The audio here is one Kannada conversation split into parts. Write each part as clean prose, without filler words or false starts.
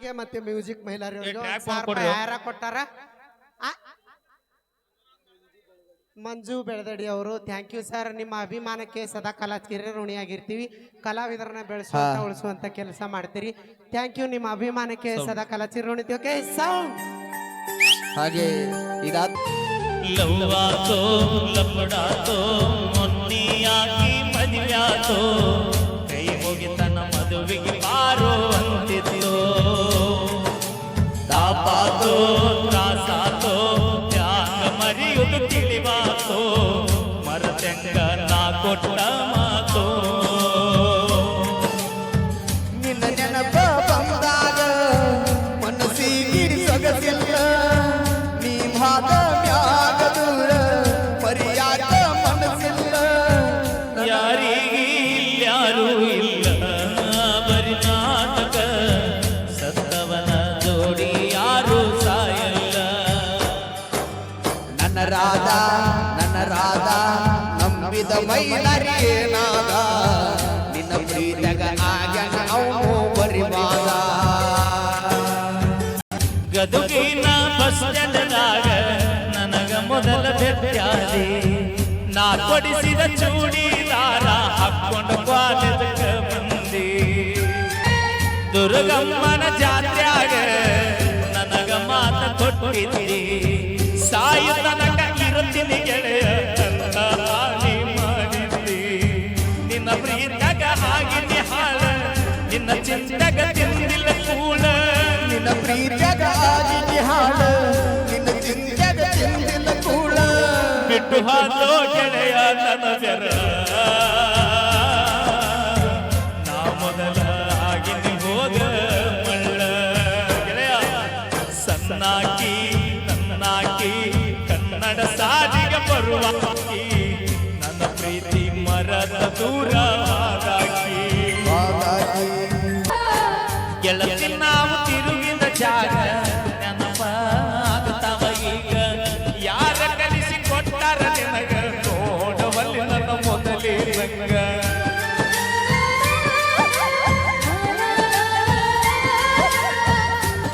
ಹಾಡಲಿಕ್ಕೆ ಮತ್ತೆ ಮ್ಯೂಸಿಕ್ ಮಹಿಳೆಯರಿಗೆ ಯಾರ ಕೊಟ್ಟಾರ ಮಂಜು ಬೆಳದಡಿ ಅವರು ಥ್ಯಾಂಕ್ ಯು ಸರ್. ನಿಮ್ಮ ಅಭಿಮಾನಕ್ಕೆ ಸದಾ ಕಲಾಕಿರಿ ಋಣಿಯಾಗಿರ್ತೀವಿ. ಕಲಾವಿದರನ್ನ ಬೆಳೆಸುವಂತ ಉಳಿಸುವಂತ ಕೆಲಸ ಮಾಡ್ತೀರಿ. Thank you. ನಿಮ್ಮ ಅಭಿಮಾನಕ್ಕೆ ಸದಾ ಕಲಾಚಿರಿ ಋಣಿತೀವಿ. ಓಕೆ ಸೌಂಡ್ ಹಾಗೆ ಈಗ ಲವ್ವಾತೋ ಲಪಡಾತೋ ಮೊನ್ನಿಯಾಗಿ ಮದುವ್ಯಾತೋ ಕೈ ಮುಗಿತನ ಮದುವೆಗೆ ಬಾರೋ ಅಂತಿತ್ತು. ತಾಪಾತೋ ತ್ರಾಸಾತೋ ತ್ಯಾಗ ಮರೆಯುವುದು ತಿಳಿವಾತೋ ಮರತೆಂಗ ನಾ ಕೊಟ್ಟ ಮಾತೋ. ನಿನ್ನ ನೆನಪ ಬಂದಾಗ ಮನಸ್ಸಿಗೆ ಸೊಗಸಿಲ್ಲ ನೀ ಭಾಗ ಮ್ಯಾಗ ದೂರ ಮರ್ಯಾದ ಮನಸ್ಸಿಲ್ಲ. ಯಾರಿಗೆ ಯಾರೂ ಇಲ್ಲ ಬರಿ ನಾಟಕ ಸತ್ತವನ ಜೋಡಿ ಯಾರು ಸಾಯಲ್ಲ. ನನ್ನ ರಾಧ ನಂಬಿದ ಮೈನರಿಯೇನಾದ ನಿನ್ನ ಪ್ರೀತಗ ಆಗನ ಅವನು ಬರಿವಾದ. ಗದುಗಿನ ಬಸ್ ಸ್ಟ್ಯಾಂಡ್ನಾಗ ನನಗ ಮೊದಲ ಭೇಟಿಯಾದಿ ನಾ ಕೊಡಿಸಿದ ಚೂಡಿದಾರ ಹಾಕೊಂಡು ಕಾಲೇಜಕ ಬಂದಿ. ದುರ್ಗಮ್ಮನ ಜಾತ್ರ್ಯಾಗ ನನಗ ಮಾತ ಕೊಟ್ಟಿದ್ದಿ ಸಾಯು ತನಕ ಇರುತ್ತೀನಿ ಗೆಳೆಯ ಅಂತ ಹಾನಿ ಮಾಡಿದ್ದಿ. ನಿನ್ನ ಪ್ರೀತಗ ಆಗಿನಿ ಹಾಳ ನಿನ್ನ ಚಿಂತಗ ತಿಂದಿಲ್ಲ ಕೂಳ. ನಿನ್ನ ಪ್ರೀತಗ ಆಗಿನಿ ಹಾಳ ನಿನ್ನ ಚಿಂತೆಗ ಚಿಂತಿಲ್ಲ ಕೂಳ. ಬಿಟ್ಟು ಹಾಲೋ ಗೆಳೆಯ ನನ್ನ ಬೆರ ನಾ ಮೊದಲ ಆಗಿನಿ ಹೋಗ ಮಳ್ಳ. ಗೆಳೆಯ ಸನ್ನಾಕಿ ನನ್ನಾಕಿ ಕನ್ನಡ ಸಾಲಿಗೆ ಬರುವಾಕಿ ನನ್ನ ಪ್ರೀತಿ ಮರದ ದೂರ ಹಾಗಾಗಿ. ಗೆಳತಿ ನಾವು ತಿರುಗಿದ ಜಾಗ ನೆನಪಾಗುತ್ತವ ಈಗ. ಯಾರ ಕಲಿಸಿ ಕೊಟ್ಟಾರ ನಿನಗ ನೋಡವಲ್ಲಿ ನನ್ನ ಮೊದಲೇ ರಂಗ.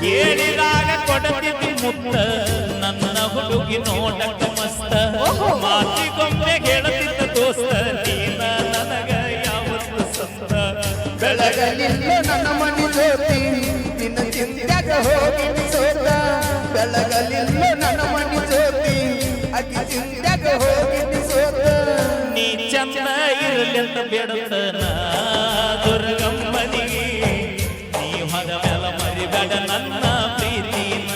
ಕೇಳಿದಾಗ ಕೊಡತಿದ್ದಿ ಮುತ್ತ ನನ್ನ ಹುಡುಗಿ ನೋಡಕ ಮಸ್ತ. ಮಾತಿಗೊಮ್ಮೆ ಗೆಳತಿದ್ದ ದೋಸ್ತ ನೀನ ನನಗ ಯಾವತ್ತು ಸಂತ. ಬೆಳಗಲಿಲ್ಲ ನನ್ನ ಮನಿ ಜ್ಯೋತಿ ನಿನ್ನ ಚಿಂತ್ಯಾಗ ಹೋಗಿ ಸೋತ. ಬೆಳಗಲಿಲ್ಲ ನನ್ನ ಮನಿ ಜ್ಯೋತಿ ಅತಿ ಚಿಂತ್ಯಾಗ ಹೋಗಿ ಸೋತ. ನೀ ಚಂದ ಇರಲಿಲ್ಲ ಬೇಡತನ ದುರ್ಗಮ್ಮನಿಗೆ ನೀ ಹೊದ ಮೇಲ ಮರಿಬೇಡ ನನ್ನ ಪ್ರೀತಿನ.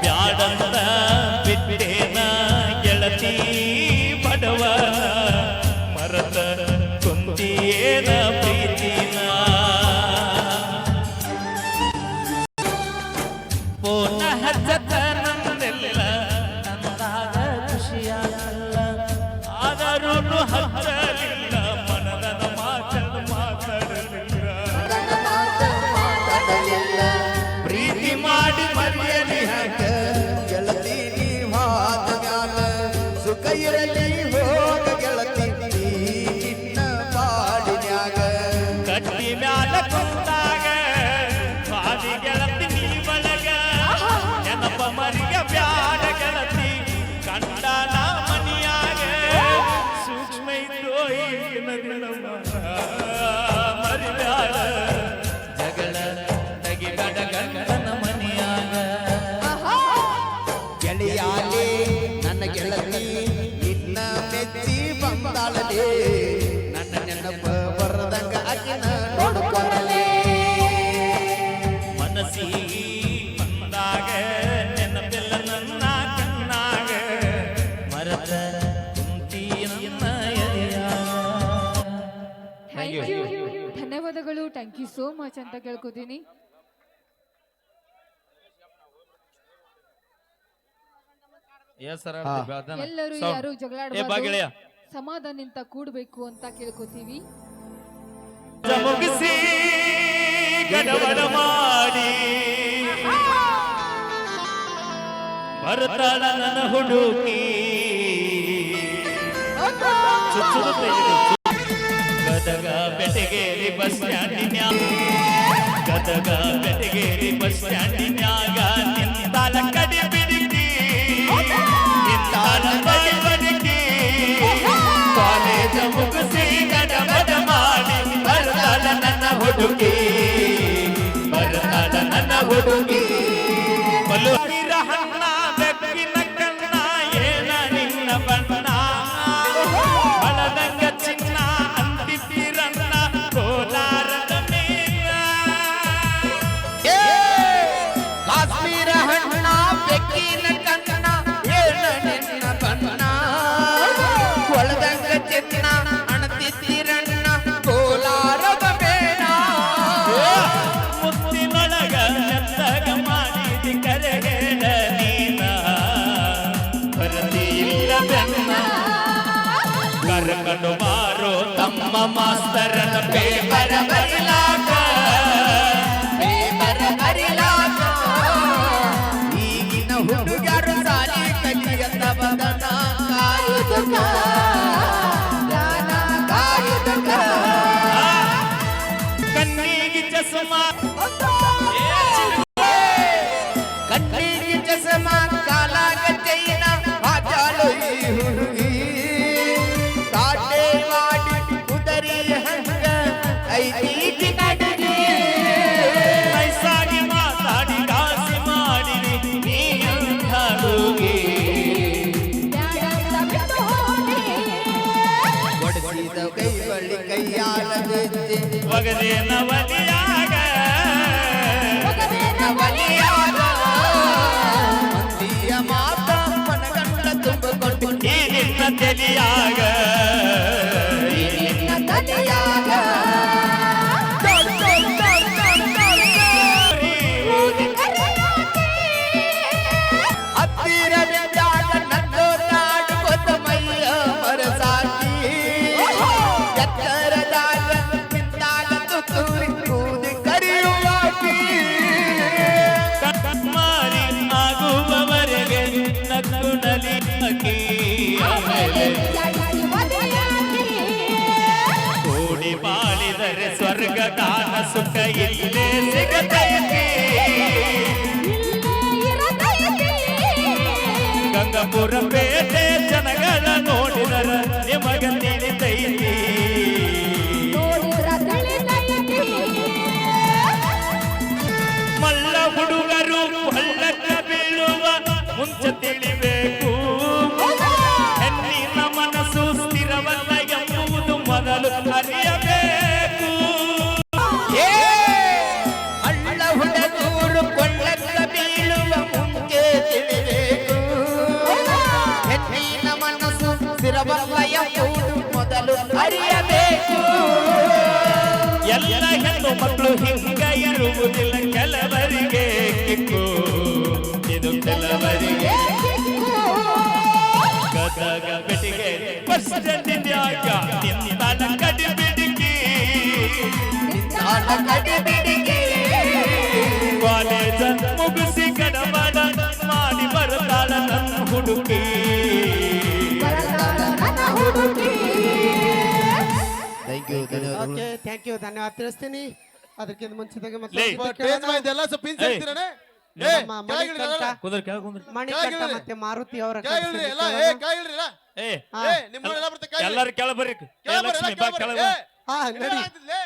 ಬ್ಯಾಡಂತ ಬಿಟ್ಟೇನ ಗೆಳತಿ ಬಡವ ಮರದ ಕುಂತಿಯೇನ ಪ್ರೀತಿನ. ಪೋನ ಹಚ್ಚತ ನನ್ನೆಲ್ಲ ನನ್ನದಾಗ ಖುಷಿಯಾಗಲ್ಲ ಆದರೂ ಹಚ್ಚಲಿಲ್ಲ ಮನದ ಮಾತನ್ನು ಮಾತಾಡಲಿಲ್ಲ. ಪ್ರೀತಿ ಮಾಡಿ ಮರೆಯಲಿ ಹ್ಯಾಕ ಗೆಳತಿ ನೀ ಹಾದ ಮ್ಯಾಲ ಸುಖ ಇರಲಿ ಹೋಗ ಗೆಳತಿ ನೀ ನಿನ್ನ ಬಾಳಿನ್ಯಾಗ. ಕಟ್ಟಿ ಮ್ಯಾಲ ಕುಂತಾಗ ಬಾದಿ ಗೆಳತಿ ನೀ ಬಳಗ ನೆನಪ ಮರಿಯ ಬ್ಯಾಡ ಗೆಳತಿ ಕಂಡ ನಾ ಮನಿಯಾಗ. ಸೂಕ್ಷ್ಮ ಇದ್ದೋ ಈಗಿನ ದಿನ ಮರಿಬ್ಯಾಡ ಜಗಳ ತೆಗಿಬೇಡ ಗಂಡನ ಮನಿಯಾಗ. ಗೆಳೆಯಾಲೆ ನನ್ನ ಗೆಳತಿ ನಿನ್ನ ಮೆಚ್ಚಿ ಬಂದಾಳಲೆ ನನ್ನ ನೆನಪ ಬರದಂಗ ಅಕಿನ ನೋಡ್ಕೊಳ್ಳಲೆ. ಮನಸ್ಸಿಗೆ ಬಂದಾಗ ನೆನಪಿಲ್ಲ ನನ್ನ ಕಣ್ಣಾಗ ಮರದ ಕುಂತಿ ನನ್ನ ಎದೆಯಾಗ. ಥ್ಯಾಂಕ್ ಯು ಧನ್ಯವಾದಗಳು. ಥ್ಯಾಂಕ್ ಯು ಸೋ ಮಚ್ ಅಂತ ಕೇಳ್ಕೊತೀನಿ. ಎಲ್ಲರೂ ಯಾರು ಜಗಳ ಸಮಾಧಾನದಿಂದ ಕೂಡಬೇಕು ಅಂತ ಕೇಳ್ಕೊತೀವಿ. ಮುಗಿಸಿ ಗಡಬಡ ಮಾಡಿ ಬರ್ತಾಳ ನನ್ನ ಹುಡುಕಿ ಗದಗ ಬೆಟಗೇರಿ ಬಸ್ ಸ್ಟ್ಯಾಂಡಿನ ಗದಗ ಬೆಟಗೇರಿ ಬಸ್ ಸ್ಟ್ಯಾಂಡಿನ್ಯಾಗ ನಿಂತಾಳ ಕಡಿ ಬಿಡಿಕಿ ನಿಂತಾಳ ಬಡಿ ಬಡಿಕಿ ಕಾಲೇಜ ಮುಗಿಸಿ ಗಡಬಡ ಮಾಡಿ ಬರ್ತಾಳ ನನ್ನ ಹುಡುಗಿ ಬರ್ತಾಳ ನನ್ನ ಹುಡುಗಿ ಬಲುವಿರ ಹಣ್ಣ ಬೆಕ್ಕಿನ ಕಣ್ಣ ಏನ ನಿನ್ನ ಬಣ್ಣ ಬಳದಂಗ ಚಿನ್ನ ಅಂತಿದ್ದೀರನ್ನ ಕೋಲಾರದ ಮೇಯ ಕಾಶ್ಮೀರ ಹಣ್ಣ ಬೆಕ್ಕಿನ ಕಣ್ಣ ಏನ ನಿನ್ನ ಬಣ್ಣ ಒಳದಂಗ ಚಿನ್ನ ಅಣತಿದ್ದೀರಣ್ಣ ಕೋಲಾರದ ಬೇಡ ಮುತ್ತಿನೊಳಗ ನೆತ್ತಗ ಮಾಡಿದಿ ಕರೆಗೇಳ ನೀನ ಬರದಿಲ್ಲ ಬೆನ್ನ ಕರ್ಕೊಂಡು ಮಾರೋ ತಮ್ಮ ಮಾಸ್ತರನ ಪೇಪರ ಬರಿಲಾಕ ಪೇಪರ್ ಬರಿಲಾಕ ಈಗಿನ ಹುಡುಗರು ಸಾಲಿ ಕಲಿಯತ್ತ ಬದನ ಕಾಯುವುದಕ್ಕ ಕಾಯುವುದಕ್ಕ ಕಣ್ಣಿಗೆ ಚಸ್ಮಾ ಕಣ್ಣಿಗೆ ಚಸ್ಮಾ ಕಾಲಾಗ ಚೈನ ಹಾಜಾಲು ಈ ಹುಡುಗಿ ಕಾಟೆ ಮಾಡಿ ಕುದರಿ ಹಂಗ ಐದೀಗಿ ನಡುಗಿ ನೈಸಾಗಿ ಮಾತಾಡಿ ಗಾಸಿ ಮಾಡಿರಿ ನೀ ಅಂಥ ಹುಡುಗಿ ಒಡೆಸಿದ ಕೈ ಬಳ್ಳಿ ಕೈಯಾಲ ಬೆಚ್ಚಿ ಒಗದೇನ ಒಲಿಯಾಗ ನವಲಿಯಾಗ ಮಂದಿಯ ಮಾತ ಮನಗಂಡ ತುಂಬಿಕೊಂಡು ಈ ನಿನ್ನ ತೆಲಿಯಾಗ ಈ ನಿನ್ನ ತಲೆಯಾಗ ಹತ್ತಿರ ಬಿದ್ದಾಗ ನನ್ನೋ ನಾಡು ಕೊತ್ತ ಮೈಯ ಮರಸಾಕಿ ಎತ್ತರದಾಗ ಬಿದ್ದಾಗ ತುತ್ತೂರಿ ಕೂದಿ ಕರಿಯುವಾಕಿ ಮಾರಿ ಆಗುವವರೆಗೆ ನಕ್ಕು ನಲಿಯಾಕಿ ಆಮೇಲೆ ಕೂಡಿ ಬಾಳಿದರೆ ಸ್ವರ್ಗ ದಾನ ಸುಖ ಇಲ್ಲೇ ಸಿಗತೈತಿ ಗಂಗಾಪುರ ಪೇಟೆ ಜನಗಳ ನೋಡಿದರ ನಿಮಗ ತಿಳಿತೈತಿ ಮಲ್ಲ ಹುಡುಗರು ಹಳ್ಳಕ್ಕ ಬೀಳುವ ಮುಂಚೆ ತಿಳಿಬೇಕು ಹೆಣ್ಣಿನ ಮನಸ್ಸು ಸ್ಥಿರವಲ್ಲ ಎಂಬುದು ಮೊದಲು ಅರಿಯಬೇಕು ಏ ಹಳ್ಳ ಹುಡುಗರು ಕೊಳ್ಳಕ್ಕ ಬೀಳುವ ಮುಂಚೆ ತಿಳಿಬೇಕು ಹೆಣ್ಣಿನ ಮನಸ್ಸು ಸ್ಥಿರವಲ್ಲ ಎಂಬುದು ಮೊದಲು ಅರಿಯಬೇಕು ಎಲ್ಲ ಹೆಣ್ಣು ಮಕ್ಕಳು ಹಿಂಗ ಇರುವುದಿಲ್ಲ ಕೆಲವರಿಗೆ ಕಿಕ್ಕು ಇದು ಕೆಲವರಿಗೆ ಗದಗ ಬೆಟಿಗೆ ಬಸ್ ಸ್ಟ್ಯಾಂಡಿನ್ಯಾಗ ನಿಂತಾಳ ಕಡಿ ಬಿಡಿಕಿ ನಿಂತಾಳ ಕಡಿ ಬಿಡಿಗಿ ಕಾಲೇಜ ಮುಗಿಸಿ ಗಡಬಡ ಮಾಡಿ ಬರ್ತಾಳ ನನ್ನ ಹುಡುಗಿ ಥ್ಯಾಂಕ್ ಯು ಧನ್ಯವಾದಗಳು ಓಕೆ ಥ್ಯಾಂಕ್ ಯು ಧನ್ಯವಾದ ತಿಳಿಸ್ತೀನಿ ಅದಕ್ಕಿಂತ ಮುಂಚಿತವಾಗಿ ಲೇ. ಇದೆಲ್ಲ ಸ್ವಲ್ಪ ಹಿಂದೆ ಏಯ್. ಇರ್ತೀರನೆ? ನಮ್ಮ ಏ, ಮಣಿಕಂಠ ಕೆಳಗಿಳಿರಲ್ಲ? ಕುದುರೆ ಕೆಳಗೆ ಕುಂದ್ರಿ ಮಣಿಕಂಠ ಕೆಳಗಿಳಿರಿ. ಮತ್ತೆ ಮಾರುತಿ ಅವರ ಕೆಳಗಿಳಿರಿ ಎಲ್ಲ, ಏ, ಕೆಳಗಿಳಿರಿಲ್ಲ? ಏ ಹಾ. ಏ, ನಿಮ್ಮವ್ರೆಲ್ಲ ಬರ್ತಾರೆ, ಕೆಳಗಿಳಿ. ಎಲ್ಲಾರು ಕೆಳ ಬರ್ರಿ ಕೆಳಗ್ ಬರ್ರಿ, ಲಕ್ಷ್ಮಿ ಎಲ್ಲ ಬಾ ಕೆಳಗ್ ಕೆಳಗೆ ಬರ್ರಿ. ಹಾ ಏ, ನಡಿ ಏನಾಗ್ತಿದ್ಲೆ?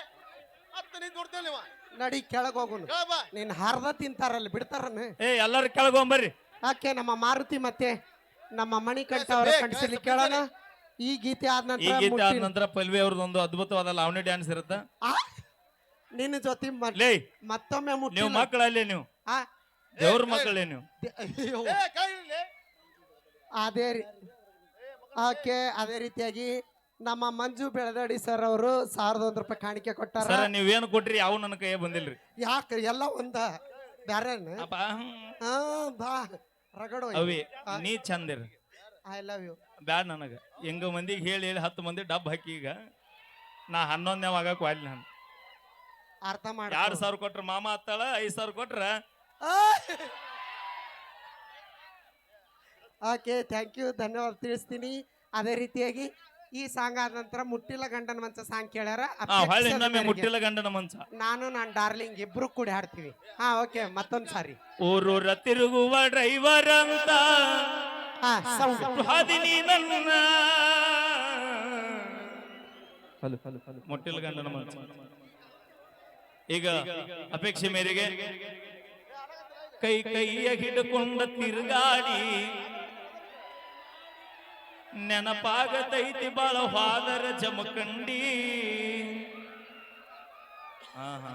ಹತ್ತು ನಿಂತು ನೋಡ್ತೇನೆ ನೀವ. ನಡಿ ಕೆಳಗ್ ಹೋಗುನು ಕೆಳಗ್ ಬಾ. ನೀನ್ ಹಾರ್ದ ತಿಂತಾರಲ್ಲ ಬಿಡ್ತಾರನ ಏ ಎಲ್ಲಾರು ಕೆಳಗೊಂಬರ್ರಿ ಯಾಕೆ ನಮ್ಮ ಮಾರುತಿ ಮತ್ತೆ ನಮ್ಮ ಮಣಿಕಂಠ ಏ, ಅವರ ಸ್ವಲ್ಪ ಕಣಿಸಲಿ ಬೇಗ, ಕೇಳೋಣ ಈ ಗೀತೆ ಆದ ಈ ನಂತರ ಗೀತೆ ಆದ ಮುಟ್ಟಿನ- ನಂತರ ಪಲ್ವಿ ಅವ್ರದ್ದೊಂದು ಅದ್ಭುತವಾದ ಲಾವಣಿ ಡ್ಯಾನ್ಸ್ ಇರುತ್ತೆ ಆ, ನಿನ್ನ ಜೊತೆ ಲೇ ಮತ್ತೊಮ್ಮೆ ಮುಟ್ಟಿ ನೀವು ಮಕ್ಕಳಲ್ಲಿ ನೀವು ದೇವ್ರ ಮಕ್ಕಳೇ ನೀವು ಏ, ಕೆಳಗಿಳಿಲೆ. ಅದೇ ಓಕೆ ಅದೇ ರೀತಿಯಾಗಿ ನಮ್ಮ ಮಂಜು ಬೆಳದಡಿ ಸರ್ ಅವರು 1001 ರೂಪಾಯಿ ಕಾಣಿಕೆ ಕೊಟ್ಟಾರ ಸರ ನೀವೇನು ಕೊಟ್ರಿ ಯಾವ ನನ್ನ ಕೈಯ ಬಂದಿಲ್ರಿ ಯಾಕ್ರಿ ಎಲ್ಲ ಒಂದ ಬ್ಯಾರೆ ಅಪ್ಪ ಬಾ ರಗಡು ಅವಿ ನೀ ಚಂದಿರ್ ಐ ಲವ್ ಯು ಬ್ಯಾಡ ನನಗ ಹೆಂಗ ಮಂದಿಗೆ ಹೇಳಿ ಹೇಳಿ 10 ಮಂದಿ ಡಬ್ ಹಾಕಿ ಈಗ ನಾ 11ನೇ ಆಗಕ್ ವಾಲಿ ನಾನು ಅರ್ಥ ಮಾಡ 2000 ಕೊಟ್ರ ಮಾಮ ಹತ್ತಾಳ 5000 ಕೊಟ್ರ ಓಕೆ ಥ್ಯಾಂಕ್ ಯು ಧನ್ಯವಾದ ತಿಳಿಸ್ತೀನಿ ಅದೇ ರೀತಿಯಾಗಿ ಈ ಸಾಂಗ್ ಆದ ನಂತರ ಮುಟ್ಟಿಲ ಗಂಡನ ಮಂಚ ಸಾಂಗ್ ಕೇಳ್ಯಾರ ಹೊಳ್ಳಿ ಇನ್ನೊಮ್ಮೆ ಅಪೇಕ್ಷಿಸಿದ ಮುಟ್ಟಿಲ ಗಂಡನ ಮಂಚ ನಾನು ನಾನ್ ಡಾರ್ಲಿಂಗ್ ಇಬ್ರು ಕೂಡಿ ಹಾಡ್ತೀವಿ ಹಾ ಓಕೆ ಮತ್ತೊಂದ್ ಸಾರಿ ಊರೂರ ತಿರುಗುವ ಡ್ರೈವರ್ ಅಂತ ಹಾ ಸೌಂಡ್ ಹಾದಿನಿ ನನ್ನ ಮುಟ್ಟಿಲ ಗಂಡನ ಮಂಚ. ಈಗ ಅಪೇಕ್ಷೆ ಮೇರೆಗೆ ಕೈ ಕೈಯ ಹಿಡ್ಕೊಂಡ ತಿರುಗಾಡಿ ನೆನಪಾಗತೈತಿ ಬಾಳ ಹಾದರ ಜಮಖಂಡಿ. ಹಾ ಹಾ